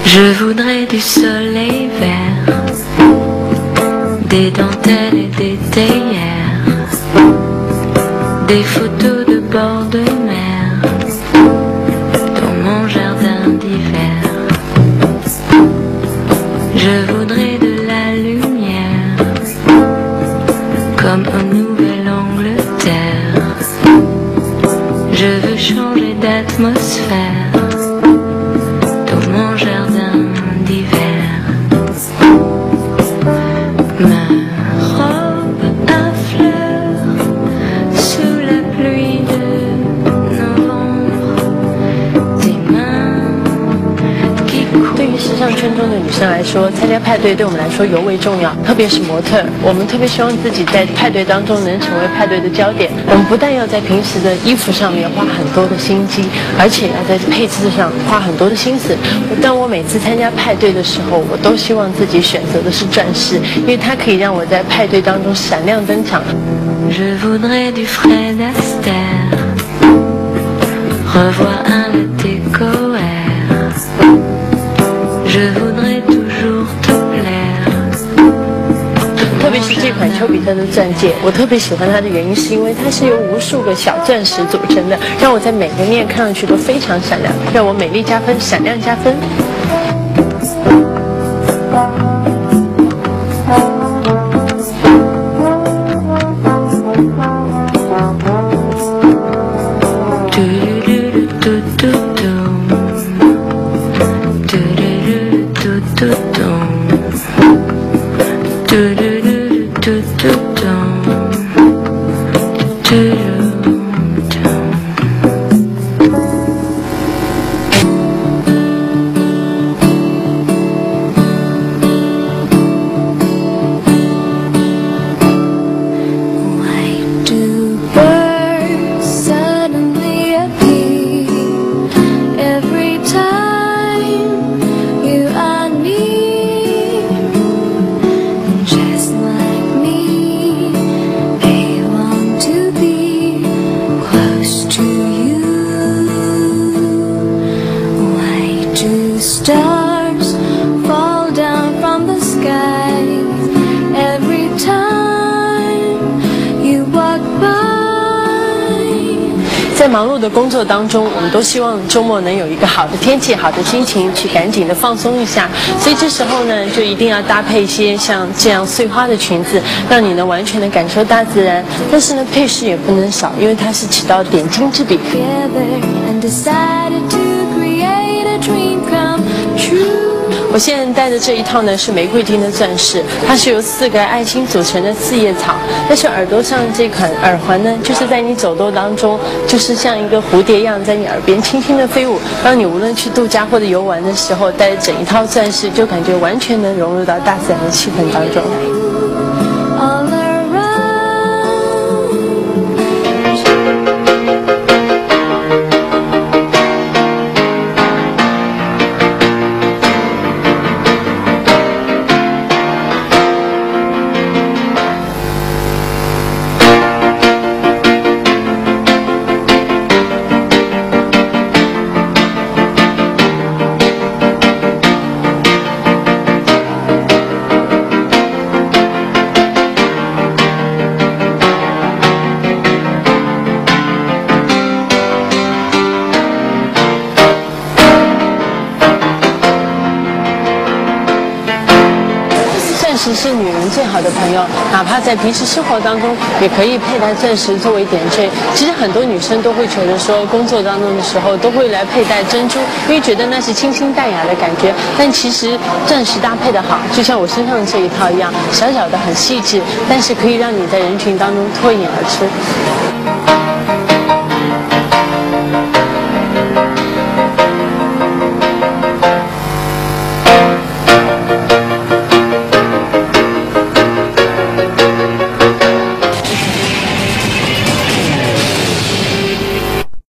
Je voudrais du soleil vert, des dentelles et des théières, des photos de bord de mer dans mon jardin d'hiver. Je voudrais de la lumière comme en Nouvelle-Angleterre. Je veux changer d'atmosphère dans mon jardin d'hiver. Ma robe à fleurs sous la pluie de novembre, tes mains qui courent。对于时尚圈中的女生来说，参加派对对我们来说尤为重要，特别是模特，我们特别希望自己在派对当中能成为派对的焦点。我们不但要在平时的衣服上面花很多的心机，而且要在配置上花很多的心思。当我每次参加派对的时候，我都希望自己选择的是钻石，因为它可以让我在派对当中闪亮登场。Je voudrais du Fred Astaire, revoir un latte Coher. Je voudrais toujours te plaire. 特别是这款丘比特的钻戒，我特别喜欢它的原因是因为它是由无数个小钻石组成的，让我在每个面看上去都非常闪亮，让我美丽加分，闪亮加分。Stars fall down from the sky every time you walk by. 在忙碌的工作当中，我们都希望周末能有一个好的天气、好的心情，去赶紧的放松一下。所以这时候呢，就一定要搭配一些像这样碎花的裙子，让你能完全的感受大自然。但是呢，配饰也不能少，因为它是起到点睛之笔。我现在戴的这一套呢是玫瑰金的钻饰，它是由4个爱心组成的4叶草。但是耳朵上这款耳环呢，就是在你走动当中，就是像一个蝴蝶一样在你耳边轻轻的飞舞。当你无论去度假或者游玩的时候，带着整一套钻饰，就感觉完全能融入到大自然的气氛当中。钻石是女人最好的朋友，哪怕在平时生活当中，也可以佩戴钻石作为点缀。其实很多女生都会觉得说，工作当中的时候都会来佩戴珍珠，因为觉得那是清新淡雅的感觉。但其实钻石搭配的好，就像我身上这一套一样，小小的很细致，但是可以让你在人群当中脱颖而出。